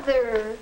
Mother,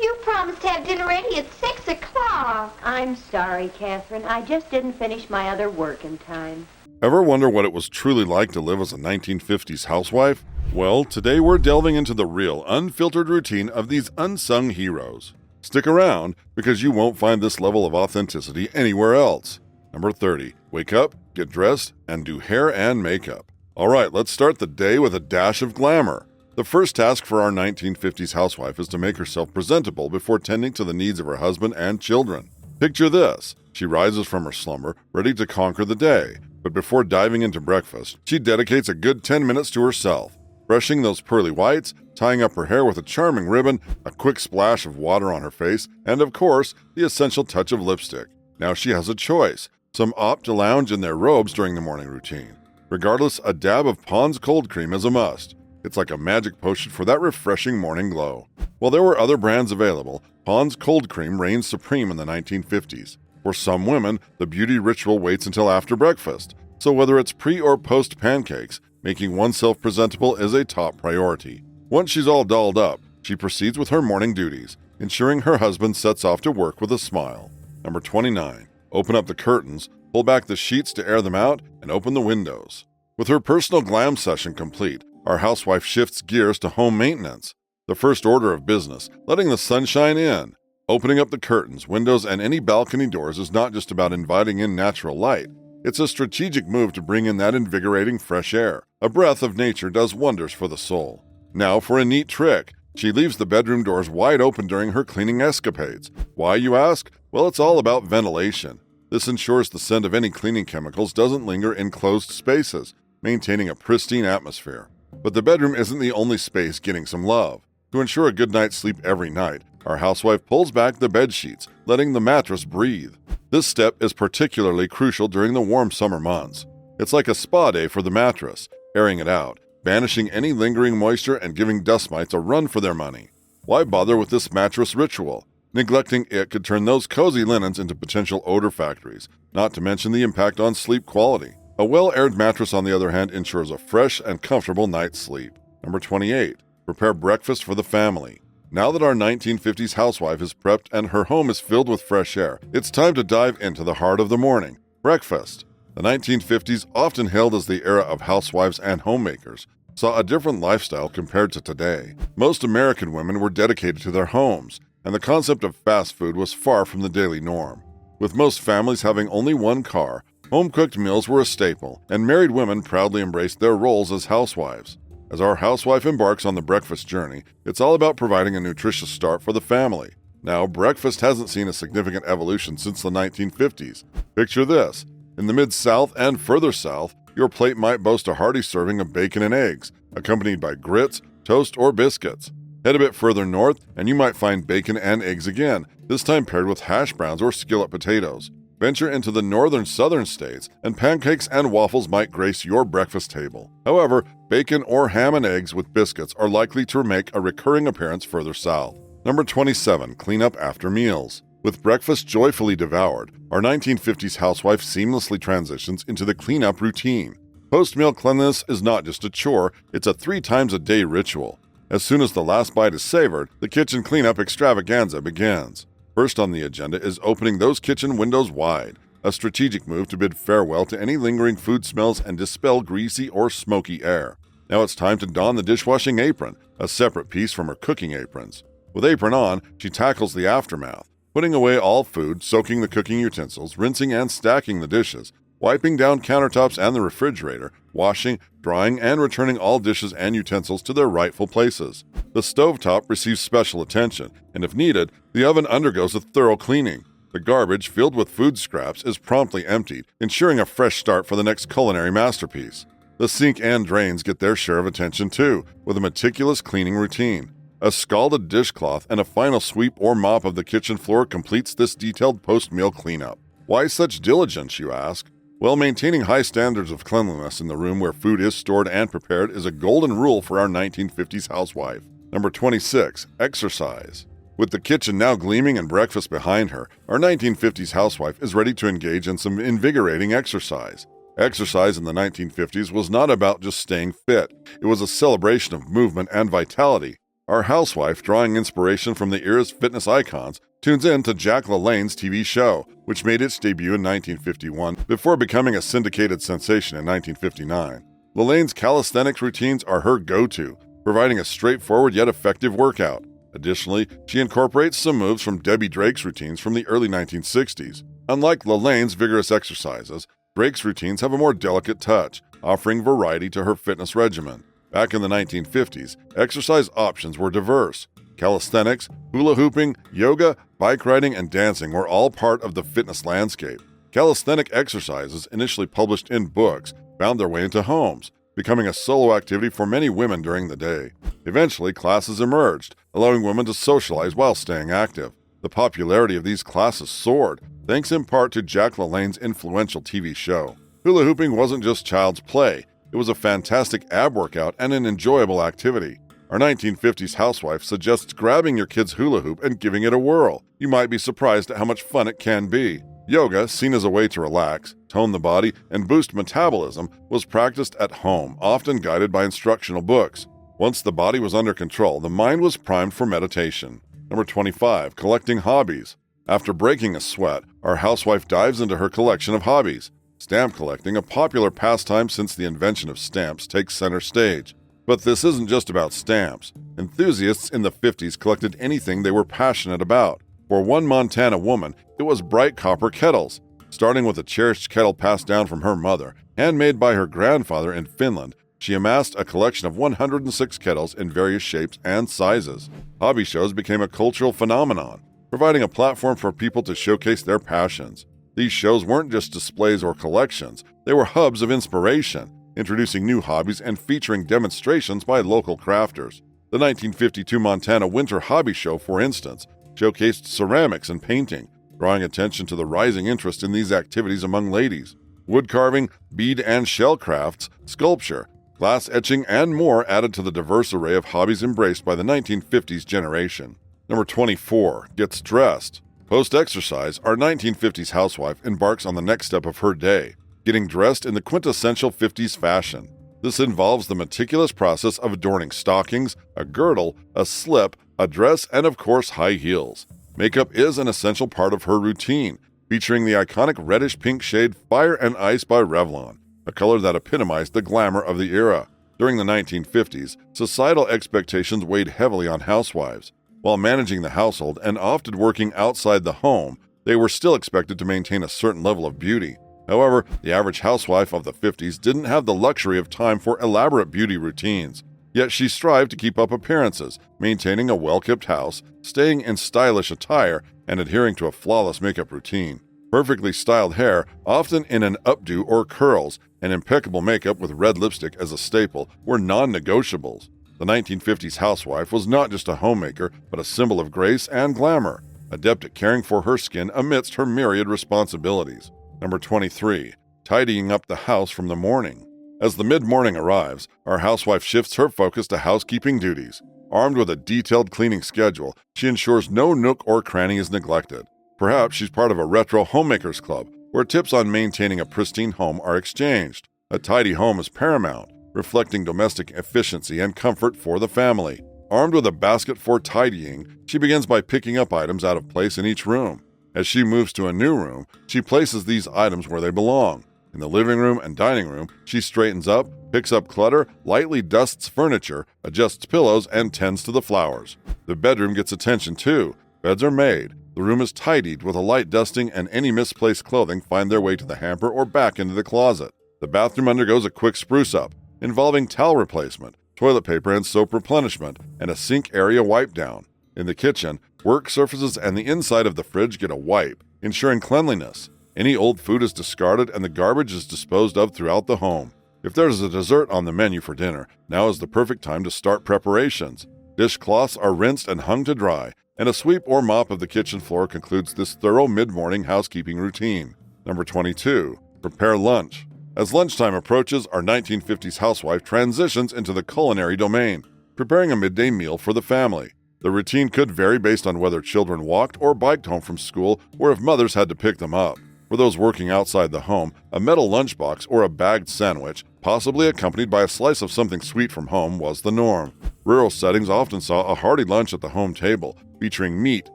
you promised to have dinner ready at 6 o'clock. I'm sorry, Catherine. I just didn't finish my other work in time. Ever wonder what it was truly like to live as a 1950s housewife? Well, today we're delving into the real, unfiltered routine of these unsung heroes. Stick around, because you won't find this level of authenticity anywhere else. Number 30. Wake up, get dressed, and do hair and makeup. All right, let's start the day with a dash of glamour. The first task for our 1950s housewife is to make herself presentable before tending to the needs of her husband and children. Picture this. She rises from her slumber, ready to conquer the day. But before diving into breakfast, she dedicates a good 10 minutes to herself, brushing those pearly whites, tying up her hair with a charming ribbon, a quick splash of water on her face, and of course, the essential touch of lipstick. Now she has a choice. Some opt to lounge in their robes during the morning routine. Regardless, a dab of Pond's cold cream is a must. It's like a magic potion for that refreshing morning glow. While there were other brands available, Pond's cold cream reigned supreme in the 1950s. For some women, the beauty ritual waits until after breakfast. So whether it's pre or post pancakes, making oneself presentable is a top priority. Once she's all dolled up, she proceeds with her morning duties, ensuring her husband sets off to work with a smile. Number 29. Open up the curtains, pull back the sheets to air them out, and open the windows. With her personal glam session complete, our housewife shifts gears to home maintenance. The first order of business, letting the sunshine in. Opening up the curtains, windows, and any balcony doors is not just about inviting in natural light. It's a strategic move to bring in that invigorating fresh air. A breath of nature does wonders for the soul. Now for a neat trick. She leaves the bedroom doors wide open during her cleaning escapades. Why, you ask? Well, it's all about ventilation. This ensures the scent of any cleaning chemicals doesn't linger in closed spaces, maintaining a pristine atmosphere. But the bedroom isn't the only space getting some love. To ensure a good night's sleep every night, our housewife pulls back the bed sheets, letting the mattress breathe. This step is particularly crucial during the warm summer months. It's like a spa day for the mattress, airing it out, banishing any lingering moisture and giving dust mites a run for their money. Why bother with this mattress ritual? Neglecting it could turn those cozy linens into potential odor factories, not to mention the impact on sleep quality. A well-aired mattress, on the other hand, ensures a fresh and comfortable night's sleep. Number 28. Prepare breakfast for the family. Now that our 1950s housewife is prepped and her home is filled with fresh air, it's time to dive into the heart of the morning, breakfast. The 1950s, often hailed as the era of housewives and homemakers, saw a different lifestyle compared to today. Most American women were dedicated to their homes, and the concept of fast food was far from the daily norm. With most families having only one car, home-cooked meals were a staple, and married women proudly embraced their roles as housewives. As our housewife embarks on the breakfast journey, it's all about providing a nutritious start for the family. Now, breakfast hasn't seen a significant evolution since the 1950s. Picture this. In the Mid-South and further south, your plate might boast a hearty serving of bacon and eggs, accompanied by grits, toast, or biscuits. Head a bit further north, and you might find bacon and eggs again, this time paired with hash browns or skillet potatoes. Venture into the northern southern states, and pancakes and waffles might grace your breakfast table. However, bacon or ham and eggs with biscuits are likely to make a recurring appearance further south. Number 27. Clean up after meals. With breakfast joyfully devoured, our 1950s housewife seamlessly transitions into the cleanup routine. Post-meal cleanliness is not just a chore, it's a 3 times a day ritual. As soon as the last bite is savored, the kitchen cleanup extravaganza begins. First on the agenda is opening those kitchen windows wide, a strategic move to bid farewell to any lingering food smells and dispel greasy or smoky air. Now it's time to don the dishwashing apron, a separate piece from her cooking aprons. With apron on, she tackles the aftermath, putting away all food, soaking the cooking utensils, rinsing and stacking the dishes, wiping down countertops and the refrigerator, washing, drying, and returning all dishes and utensils to their rightful places. The stovetop receives special attention, and if needed, the oven undergoes a thorough cleaning. The garbage, filled with food scraps, is promptly emptied, ensuring a fresh start for the next culinary masterpiece. The sink and drains get their share of attention too, with a meticulous cleaning routine. A scalded dishcloth and a final sweep or mop of the kitchen floor completes this detailed post-meal cleanup. Why such diligence, you ask? Well, maintaining high standards of cleanliness in the room where food is stored and prepared is a golden rule for our 1950s housewife. Number 26. Exercise. With the kitchen now gleaming and breakfast behind her, our 1950s housewife is ready to engage in some invigorating exercise. Exercise in the 1950s was not about just staying fit. It was a celebration of movement and vitality. Our housewife, drawing inspiration from the era's fitness icons, tunes in to Jack LaLanne's TV show, which made its debut in 1951 before becoming a syndicated sensation in 1959. LaLanne's calisthenics routines are her go-to, providing a straightforward yet effective workout. Additionally, she incorporates some moves from Debbie Drake's routines from the early 1960s. Unlike LaLanne's vigorous exercises, Drake's routines have a more delicate touch, offering variety to her fitness regimen. Back in the 1950s, exercise options were diverse. Calisthenics, hula hooping, yoga, bike riding, and dancing were all part of the fitness landscape. Calisthenic exercises, initially published in books, found their way into homes, becoming a solo activity for many women during the day. Eventually, classes emerged, allowing women to socialize while staying active. The popularity of these classes soared, thanks in part to Jack LaLanne's influential TV show. Hula hooping wasn't just child's play. It was a fantastic ab workout and an enjoyable activity. Our 1950s housewife suggests grabbing your kid's hula hoop and giving it a whirl. You might be surprised at how much fun it can be. Yoga, seen as a way to relax, tone the body, and boost metabolism, was practiced at home, often guided by instructional books. Once the body was under control, the mind was primed for meditation. Number 25, collecting hobbies. After breaking a sweat, our housewife dives into her collection of hobbies. Stamp collecting, a popular pastime since the invention of stamps, takes center stage. But this isn't just about stamps. Enthusiasts in the 50s collected anything they were passionate about. For one Montana woman, it was bright copper kettles. Starting with a cherished kettle passed down from her mother, handmade by her grandfather in Finland, she amassed a collection of 106 kettles in various shapes and sizes. Hobby shows became a cultural phenomenon, providing a platform for people to showcase their passions. These shows weren't just displays or collections, they were hubs of inspiration, introducing new hobbies and featuring demonstrations by local crafters. The 1952 Montana Winter Hobby Show, for instance, showcased ceramics and painting, drawing attention to the rising interest in these activities among ladies. Wood carving, bead and shell crafts, sculpture, glass etching, and more added to the diverse array of hobbies embraced by the 1950s generation. Number 24, gets dressed. Post-exercise, our 1950s housewife embarks on the next step of her day, getting dressed in the quintessential 50s fashion. This involves the meticulous process of adorning stockings, a girdle, a slip, a dress, and of course high heels. Makeup is an essential part of her routine, featuring the iconic reddish-pink shade Fire and Ice by Revlon, a color that epitomized the glamour of the era. During the 1950s, societal expectations weighed heavily on housewives. While managing the household and often working outside the home, they were still expected to maintain a certain level of beauty. However, the average housewife of the 50s didn't have the luxury of time for elaborate beauty routines. Yet she strived to keep up appearances, maintaining a well-kept house, staying in stylish attire, and adhering to a flawless makeup routine. Perfectly styled hair, often in an updo or curls, and impeccable makeup with red lipstick as a staple were non-negotiables. The 1950s housewife was not just a homemaker, but a symbol of grace and glamour, adept at caring for her skin amidst her myriad responsibilities. Number 23, tidying up the house from the morning. As the mid-morning arrives, our housewife shifts her focus to housekeeping duties. Armed with a detailed cleaning schedule, she ensures no nook or cranny is neglected. Perhaps she's part of a retro Homemakers club, where tips on maintaining a pristine home are exchanged. A tidy home is paramount, reflecting domestic efficiency and comfort for the family. Armed with a basket for tidying, she begins by picking up items out of place in each room. As she moves to a new room, she places these items where they belong. In the living room and dining room, she straightens up, picks up clutter, lightly dusts furniture, adjusts pillows, and tends to the flowers. The bedroom gets attention too. Beds are made. The room is tidied with a light dusting, and any misplaced clothing find their way to the hamper or back into the closet. The bathroom undergoes a quick spruce-up, involving towel replacement, toilet paper and soap replenishment, and a sink area wipe down. In the kitchen, work surfaces and the inside of the fridge get a wipe, ensuring cleanliness. Any old food is discarded and the garbage is disposed of throughout the home. If there's a dessert on the menu for dinner, now is the perfect time to start preparations. Dishcloths are rinsed and hung to dry, and a sweep or mop of the kitchen floor concludes this thorough mid-morning housekeeping routine. Number 22, prepare lunch. As lunchtime approaches, our 1950s housewife transitions into the culinary domain, preparing a midday meal for the family. The routine could vary based on whether children walked or biked home from school or if mothers had to pick them up. For those working outside the home, a metal lunchbox or a bagged sandwich, possibly accompanied by a slice of something sweet from home, was the norm. Rural settings often saw a hearty lunch at the home table, featuring meat,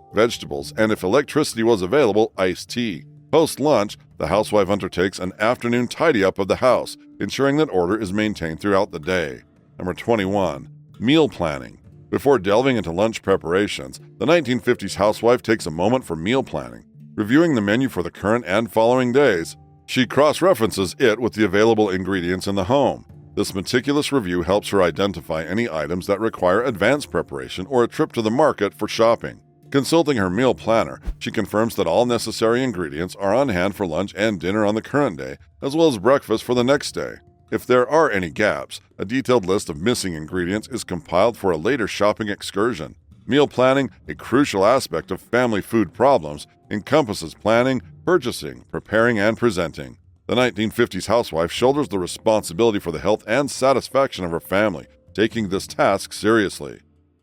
vegetables, and if electricity was available, iced tea. Post-lunch, the housewife undertakes an afternoon tidy-up of the house, ensuring that order is maintained throughout the day. Number 21. Meal planning. Before delving into lunch preparations, the 1950s housewife takes a moment for meal planning. Reviewing the menu for the current and following days, she cross-references it with the available ingredients in the home. This meticulous review helps her identify any items that require advanced preparation or a trip to the market for shopping. Consulting her meal planner, she confirms that all necessary ingredients are on hand for lunch and dinner on the current day, as well as breakfast for the next day. If there are any gaps, a detailed list of missing ingredients is compiled for a later shopping excursion. Meal planning, a crucial aspect of family food problems, encompasses planning, purchasing, preparing, and presenting. The 1950s housewife shoulders the responsibility for the health and satisfaction of her family, taking this task seriously.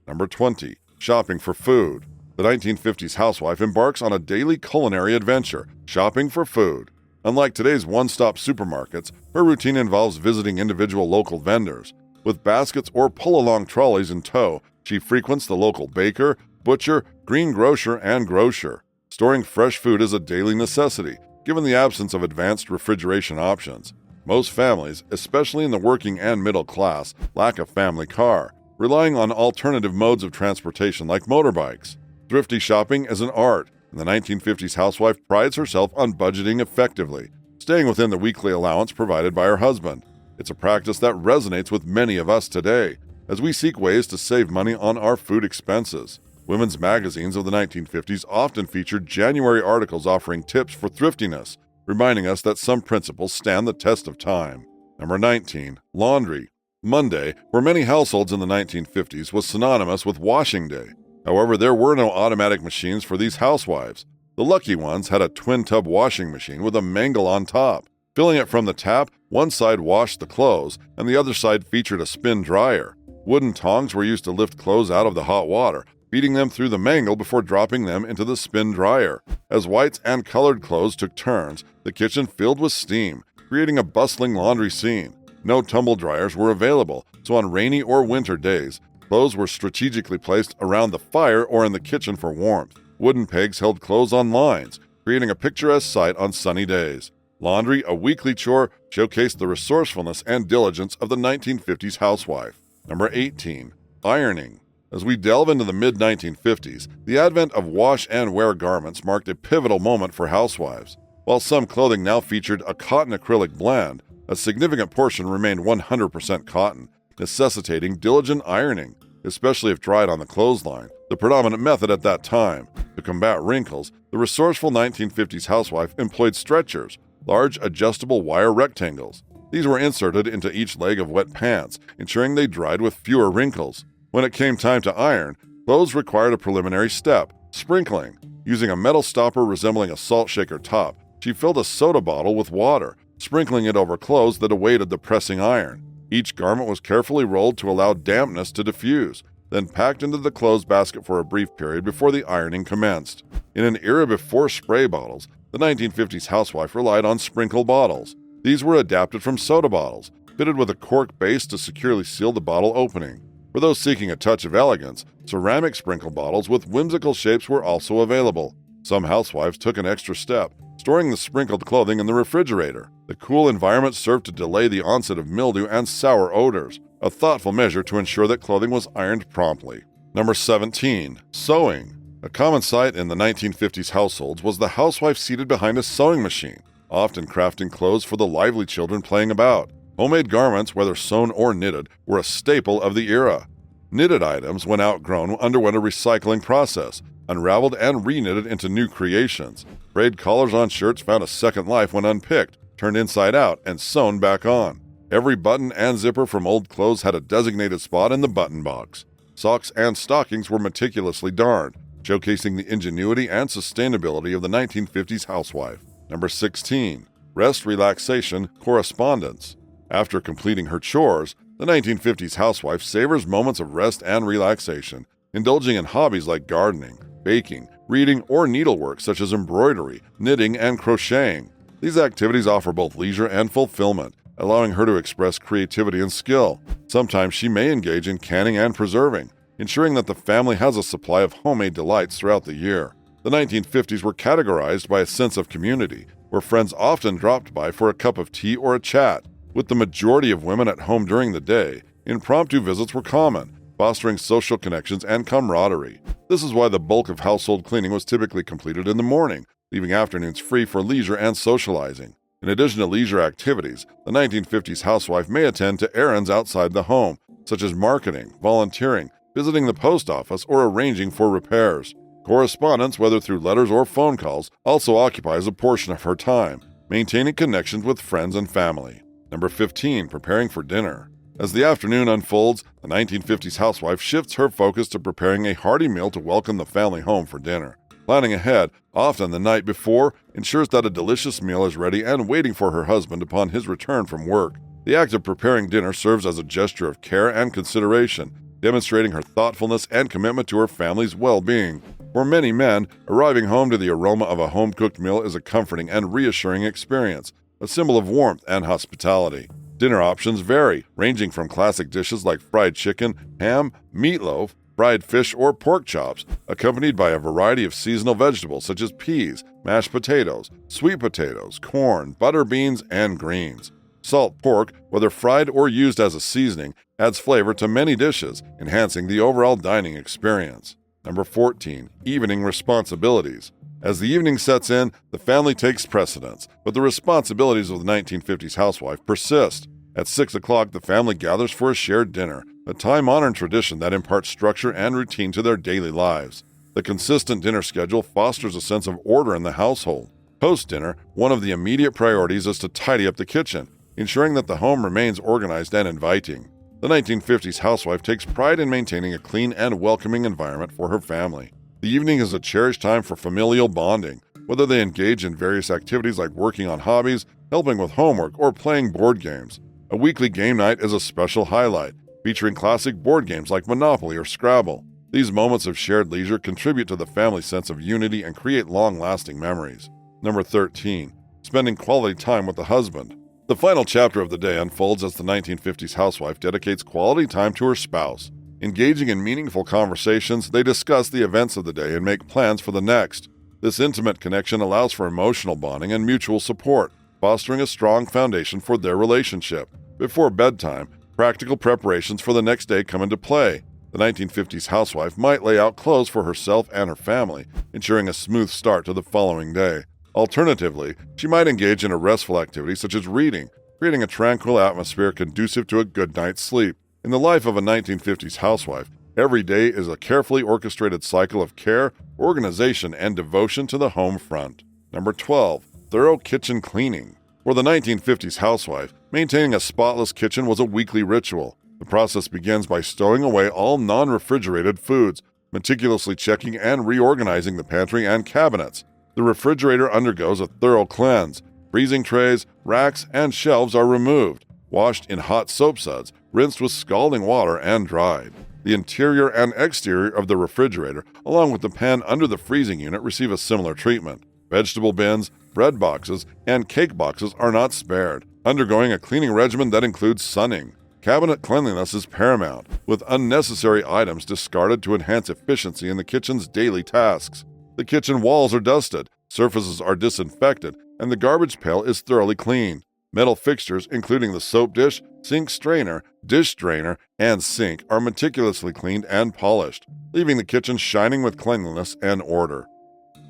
Number 20. Shopping for food. The 1950s housewife embarks on a daily culinary adventure, shopping for food. Unlike today's one-stop supermarkets, her routine involves visiting individual local vendors. With baskets or pull-along trolleys in tow, she frequents the local baker, butcher, greengrocer, and grocer. Storing fresh food is a daily necessity, given the absence of advanced refrigeration options. Most families, especially in the working and middle class, lack a family car, relying on alternative modes of transportation like motorbikes. Thrifty shopping is an art, and the 1950s housewife prides herself on budgeting effectively, staying within the weekly allowance provided by her husband. It's a practice that resonates with many of us today, as we seek ways to save money on our food expenses. Women's magazines of the 1950s often featured January articles offering tips for thriftiness, reminding us that some principles stand the test of time. Number 19. Laundry. Monday, for many households in the 1950s, was synonymous with washing day. However, there were no automatic machines for these housewives. The lucky ones had a twin-tub washing machine with a mangle on top. Filling it from the tap, one side washed the clothes, and the other side featured a spin dryer. Wooden tongs were used to lift clothes out of the hot water, feeding them through the mangle before dropping them into the spin dryer. As whites and colored clothes took turns, the kitchen filled with steam, creating a bustling laundry scene. No tumble dryers were available, so on rainy or winter days, clothes were strategically placed around the fire or in the kitchen for warmth. Wooden pegs held clothes on lines, creating a picturesque sight on sunny days. Laundry, a weekly chore, showcased the resourcefulness and diligence of the 1950s housewife. Number 18. Ironing. As we delve into the mid-1950s, the advent of wash-and-wear garments marked a pivotal moment for housewives. While some clothing now featured a cotton-acrylic blend, a significant portion remained 100% cotton, necessitating diligent ironing, especially if dried on the clothesline, the predominant method at that time. To combat wrinkles, the resourceful 1950s housewife employed stretchers, large adjustable wire rectangles. These were inserted into each leg of wet pants, ensuring they dried with fewer wrinkles. When it came time to iron, clothes required a preliminary step, sprinkling. Using a metal stopper resembling a salt shaker top, she filled a soda bottle with water, sprinkling it over clothes that awaited the pressing iron. Each garment was carefully rolled to allow dampness to diffuse, then packed into the clothes basket for a brief period before the ironing commenced. In an era before spray bottles, the 1950s housewife relied on sprinkle bottles. These were adapted from soda bottles, fitted with a cork base to securely seal the bottle opening. For those seeking a touch of elegance, ceramic sprinkle bottles with whimsical shapes were also available. Some housewives took an extra step, storing the sprinkled clothing in the refrigerator. The cool environment served to delay the onset of mildew and sour odors, a thoughtful measure to ensure that clothing was ironed promptly. Number 17. Sewing. A common sight in the 1950s households was the housewife seated behind a sewing machine, often crafting clothes for the lively children playing about. Homemade garments, whether sewn or knitted, were a staple of the era. Knitted items, when outgrown, underwent a recycling process, unraveled and reknitted into new creations. Frayed collars on shirts found a second life when unpicked, turned inside out, and sewn back on. Every button and zipper from old clothes had a designated spot in the button box. Socks and stockings were meticulously darned, showcasing the ingenuity and sustainability of the 1950s housewife. Number 16. Rest, relaxation, correspondence. After completing her chores, the 1950s housewife savors moments of rest and relaxation, indulging in hobbies like gardening, baking, reading, or needlework such as embroidery, knitting, and crocheting. These activities offer both leisure and fulfillment, allowing her to express creativity and skill. Sometimes she may engage in canning and preserving, ensuring that the family has a supply of homemade delights throughout the year. The 1950s were categorized by a sense of community, where friends often dropped by for a cup of tea or a chat. With the majority of women at home during the day, impromptu visits were common, fostering social connections and camaraderie. This is why the bulk of household cleaning was typically completed in the morning, leaving afternoons free for leisure and socializing. In addition to leisure activities, the 1950s housewife may attend to errands outside the home, such as marketing, volunteering, visiting the post office, or arranging for repairs. Correspondence, whether through letters or phone calls, also occupies a portion of her time, maintaining connections with friends and family. Number 15. Preparing for dinner. As the afternoon unfolds, the 1950s housewife shifts her focus to preparing a hearty meal to welcome the family home for dinner. Planning ahead, often the night before, ensures that a delicious meal is ready and waiting for her husband upon his return from work. The act of preparing dinner serves as a gesture of care and consideration, demonstrating her thoughtfulness and commitment to her family's well-being. For many men, arriving home to the aroma of a home-cooked meal is a comforting and reassuring experience, a symbol of warmth and hospitality. Dinner options vary, ranging from classic dishes like fried chicken, ham, meatloaf, fried fish, or pork chops, accompanied by a variety of seasonal vegetables such as peas, mashed potatoes, sweet potatoes, corn, butter beans, and greens. Salt pork, whether fried or used as a seasoning, adds flavor to many dishes, enhancing the overall dining experience. Number 14. Evening responsibilities. As the evening sets in, the family takes precedence, but the responsibilities of the 1950s housewife persist. At 6 o'clock, the family gathers for a shared dinner, a time-honored tradition that imparts structure and routine to their daily lives. The consistent dinner schedule fosters a sense of order in the household. Post-dinner, one of the immediate priorities is to tidy up the kitchen, ensuring that the home remains organized and inviting. The 1950s housewife takes pride in maintaining a clean and welcoming environment for her family. The evening is a cherished time for familial bonding, whether they engage in various activities like working on hobbies, helping with homework, or playing board games. A weekly game night is a special highlight, featuring classic board games like Monopoly or Scrabble. These moments of shared leisure contribute to the family's sense of unity and create long-lasting memories. Number 13. Spending quality time with the husband. The final chapter of the day unfolds as the 1950s housewife dedicates quality time to her spouse. Engaging in meaningful conversations, they discuss the events of the day and make plans for the next. This intimate connection allows for emotional bonding and mutual support, fostering a strong foundation for their relationship. Before bedtime, practical preparations for the next day come into play. The 1950s housewife might lay out clothes for herself and her family, ensuring a smooth start to the following day. Alternatively, she might engage in a restful activity such as reading, creating a tranquil atmosphere conducive to a good night's sleep. In the life of a 1950s housewife, every day is a carefully orchestrated cycle of care, organization, and devotion to the home front. Number 12. Thorough kitchen cleaning. For the 1950s housewife, maintaining a spotless kitchen was a weekly ritual. The process begins by stowing away all non-refrigerated foods, meticulously checking and reorganizing the pantry and cabinets. The refrigerator undergoes a thorough cleanse. Freezing trays, racks, and shelves are removed, washed in hot soap suds, rinsed with scalding water, and dried. The interior and exterior of the refrigerator, along with the pan under the freezing unit, receive a similar treatment. Vegetable bins, bread boxes, and cake boxes are not spared, undergoing a cleaning regimen that includes sunning. Cabinet cleanliness is paramount, with unnecessary items discarded to enhance efficiency in the kitchen's daily tasks. The kitchen walls are dusted, surfaces are disinfected, and the garbage pail is thoroughly cleaned. Metal fixtures, including the soap dish, sink strainer, dish drainer, and sink, are meticulously cleaned and polished, leaving the kitchen shining with cleanliness and order.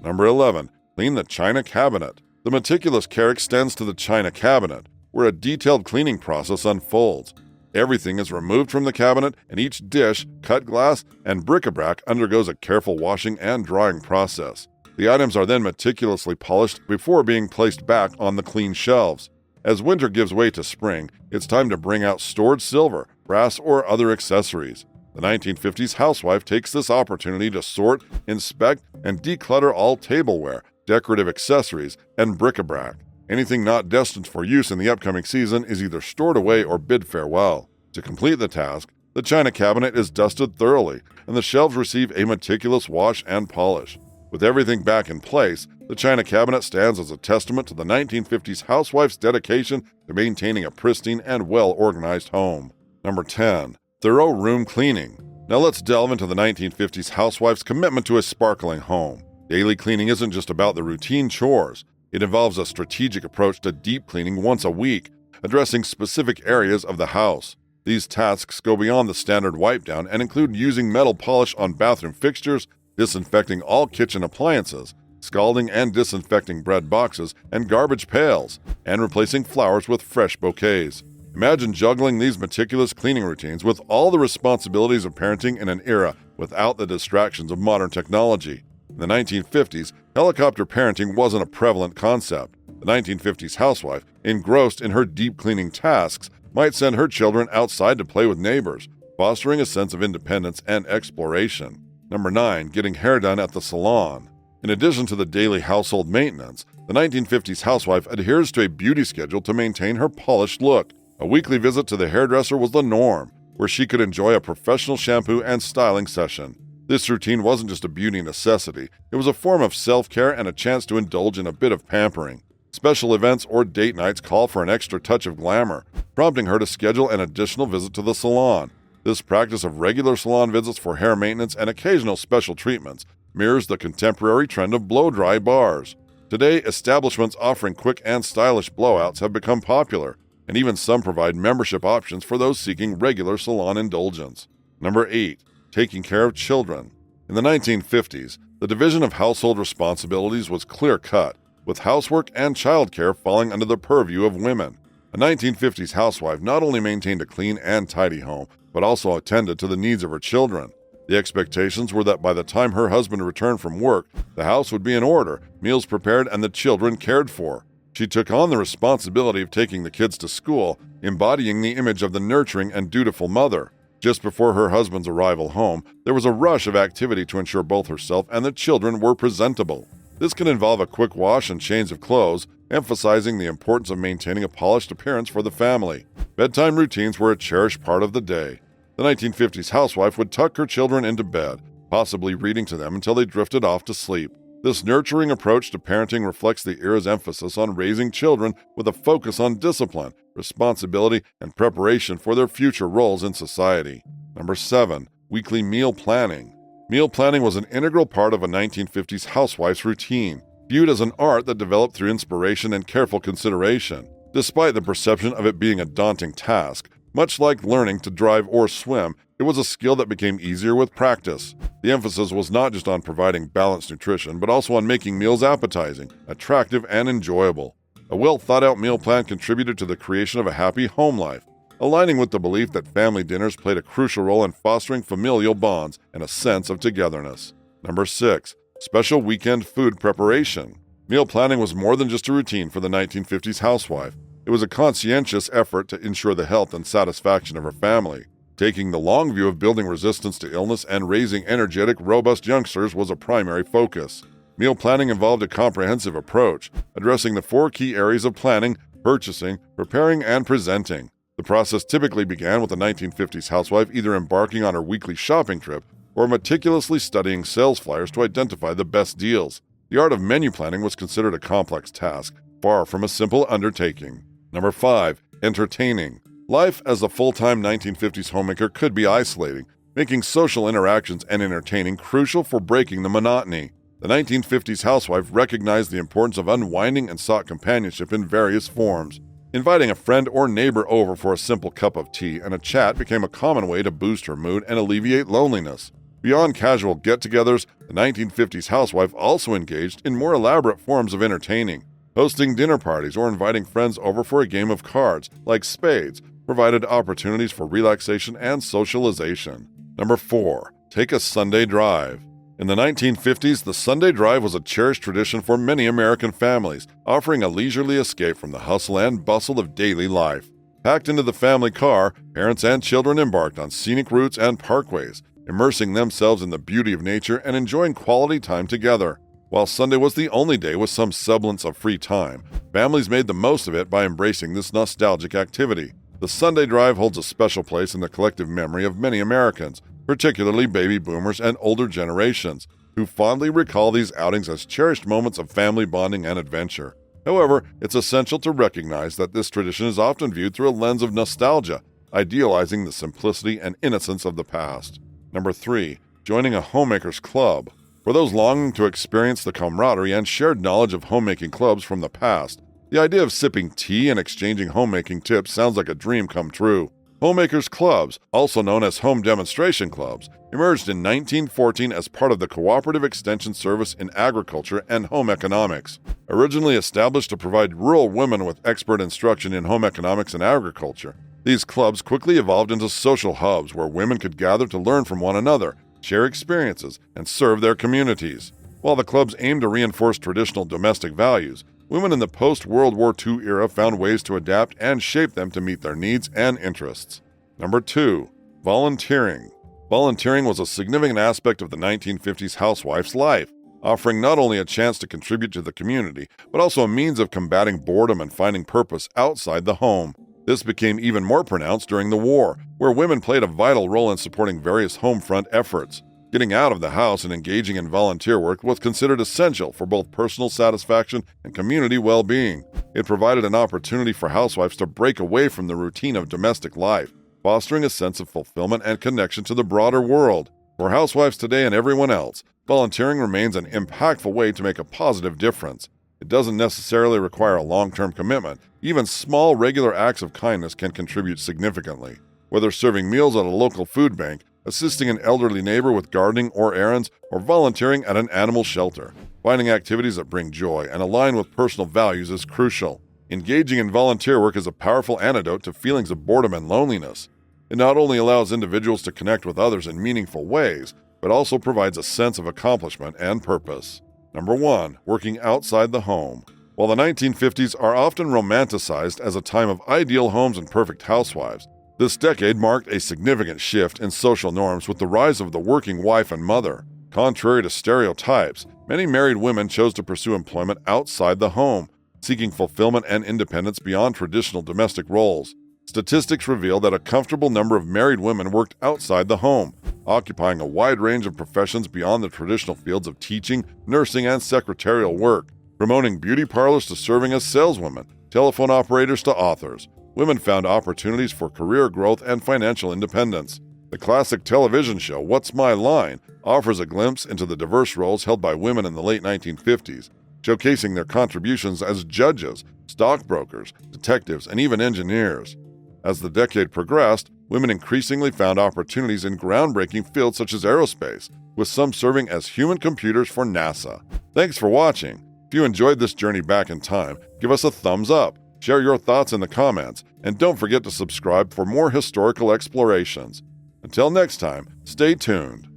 Number 11. Clean the china cabinet. The meticulous care extends to the china cabinet, where a detailed cleaning process unfolds. Everything is removed from the cabinet, and each dish, cut glass, and bric-a-brac undergoes a careful washing and drying process. The items are then meticulously polished before being placed back on the clean shelves. As winter gives way to spring, it's time to bring out stored silver, brass, or other accessories. The 1950s housewife takes this opportunity to sort, inspect, and declutter all tableware, decorative accessories, and bric-a-brac. Anything not destined for use in the upcoming season is either stored away or bid farewell. To complete the task, the china cabinet is dusted thoroughly, and the shelves receive a meticulous wash and polish. With everything back in place, the china cabinet stands as a testament to the 1950s housewife's dedication to maintaining a pristine and well-organized home. Number 10. Thorough room cleaning. Now let's delve into the 1950s housewife's commitment to a sparkling home. Daily cleaning isn't just about the routine chores. It involves a strategic approach to deep cleaning once a week, addressing specific areas of the house. These tasks go beyond the standard wipe down and include using metal polish on bathroom fixtures, disinfecting all kitchen appliances, scalding and disinfecting bread boxes and garbage pails, and replacing flowers with fresh bouquets. Imagine juggling these meticulous cleaning routines with all the responsibilities of parenting in an era without the distractions of modern technology. In the 1950s, helicopter parenting wasn't a prevalent concept. The 1950s housewife, engrossed in her deep cleaning tasks, might send her children outside to play with neighbors, fostering a sense of independence and exploration. Number 9. Getting hair done at the salon. In addition to the daily household maintenance, the 1950s housewife adheres to a beauty schedule to maintain her polished look. A weekly visit to the hairdresser was the norm, where she could enjoy a professional shampoo and styling session. This routine wasn't just a beauty necessity, it was a form of self-care and a chance to indulge in a bit of pampering. Special events or date nights call for an extra touch of glamour, prompting her to schedule an additional visit to the salon. This practice of regular salon visits for hair maintenance and occasional special treatments mirrors the contemporary trend of blow-dry bars. Today, establishments offering quick and stylish blowouts have become popular, and even some provide membership options for those seeking regular salon indulgence. Number 8. Taking care of children. In the 1950s, the division of household responsibilities was clear-cut, with housework and childcare falling under the purview of women. A 1950s housewife not only maintained a clean and tidy home, but also attended to the needs of her children. The expectations were that by the time her husband returned from work, the house would be in order, meals prepared, and the children cared for. She took on the responsibility of taking the kids to school, embodying the image of the nurturing and dutiful mother. Just before her husband's arrival home, there was a rush of activity to ensure both herself and the children were presentable. This can involve a quick wash and change of clothes, emphasizing the importance of maintaining a polished appearance for the family. Bedtime routines were a cherished part of the day. The 1950s housewife would tuck her children into bed, possibly reading to them until they drifted off to sleep. This nurturing approach to parenting reflects the era's emphasis on raising children with a focus on discipline, responsibility, and preparation for their future roles in society. Number 7. Weekly meal planning. Meal planning was an integral part of a 1950s housewife's routine, viewed as an art that developed through inspiration and careful consideration. Despite the perception of it being a daunting task, much like learning to drive or swim, it was a skill that became easier with practice. The emphasis was not just on providing balanced nutrition, but also on making meals appetizing, attractive, and enjoyable. A well-thought-out meal plan contributed to the creation of a happy home life, aligning with the belief that family dinners played a crucial role in fostering familial bonds and a sense of togetherness. Number 6. Special weekend food preparation. Meal planning was more than just a routine for the 1950s housewife. It was a conscientious effort to ensure the health and satisfaction of her family. Taking the long view of building resistance to illness and raising energetic, robust youngsters was a primary focus. Meal planning involved a comprehensive approach, addressing the 4 key areas of planning, purchasing, preparing, and presenting. The process typically began with the 1950s housewife either embarking on her weekly shopping trip or meticulously studying sales flyers to identify the best deals. The art of menu planning was considered a complex task, far from a simple undertaking. Number 5. Entertaining. Life as a full-time 1950s homemaker could be isolating, making social interactions and entertaining crucial for breaking the monotony. The 1950s housewife recognized the importance of unwinding and sought companionship in various forms. Inviting a friend or neighbor over for a simple cup of tea and a chat became a common way to boost her mood and alleviate loneliness. Beyond casual get-togethers, the 1950s housewife also engaged in more elaborate forms of entertaining. Hosting dinner parties or inviting friends over for a game of cards, like spades, provided opportunities for relaxation and socialization. Number 4. Take a Sunday drive. In the 1950s, the Sunday drive was a cherished tradition for many American families, offering a leisurely escape from the hustle and bustle of daily life. Packed into the family car, parents and children embarked on scenic routes and parkways, immersing themselves in the beauty of nature and enjoying quality time together. While Sunday was the only day with some semblance of free time, families made the most of it by embracing this nostalgic activity. The Sunday drive holds a special place in the collective memory of many Americans, particularly baby boomers and older generations, who fondly recall these outings as cherished moments of family bonding and adventure. However, it's essential to recognize that this tradition is often viewed through a lens of nostalgia, idealizing the simplicity and innocence of the past. Number 3. Joining a Homemakers Club. For those longing to experience the camaraderie and shared knowledge of homemaking clubs from the past, the idea of sipping tea and exchanging homemaking tips sounds like a dream come true. Homemakers Clubs, also known as home demonstration clubs, emerged in 1914 as part of the Cooperative Extension Service in Agriculture and Home Economics. Originally established to provide rural women with expert instruction in home economics and agriculture, these clubs quickly evolved into social hubs where women could gather to learn from one another, share experiences, and serve their communities. While the clubs aimed to reinforce traditional domestic values, women in the post-World War II era found ways to adapt and shape them to meet their needs and interests. Number 2. Volunteering. Volunteering was a significant aspect of the 1950s housewife's life, offering not only a chance to contribute to the community, but also a means of combating boredom and finding purpose outside the home. This became even more pronounced during the war, where women played a vital role in supporting various home front efforts. Getting out of the house and engaging in volunteer work was considered essential for both personal satisfaction and community well-being. It provided an opportunity for housewives to break away from the routine of domestic life, fostering a sense of fulfillment and connection to the broader world. For housewives today and everyone else, volunteering remains an impactful way to make a positive difference. It doesn't necessarily require a long-term commitment. Even small, regular acts of kindness can contribute significantly. Whether serving meals at a local food bank, assisting an elderly neighbor with gardening or errands, or volunteering at an animal shelter, finding activities that bring joy and align with personal values is crucial. Engaging in volunteer work is a powerful antidote to feelings of boredom and loneliness. It not only allows individuals to connect with others in meaningful ways, but also provides a sense of accomplishment and purpose. Number 1. Working outside the home. While the 1950s are often romanticized as a time of ideal homes and perfect housewives, this decade marked a significant shift in social norms with the rise of the working wife and mother. Contrary to stereotypes, many married women chose to pursue employment outside the home, seeking fulfillment and independence beyond traditional domestic roles. Statistics reveal that a comfortable number of married women worked outside the home, occupying a wide range of professions beyond the traditional fields of teaching, nursing, and secretarial work. Promoting beauty parlors to serving as saleswomen, telephone operators to authors, women found opportunities for career growth and financial independence. The classic television show What's My Line offers a glimpse into the diverse roles held by women in the late 1950s, showcasing their contributions as judges, stockbrokers, detectives, and even engineers. As the decade progressed, women increasingly found opportunities in groundbreaking fields such as aerospace, with some serving as human computers for NASA. Thanks for watching. If you enjoyed this journey back in time, give us a thumbs up, share your thoughts in the comments, and don't forget to subscribe for more historical explorations. Until next time, stay tuned.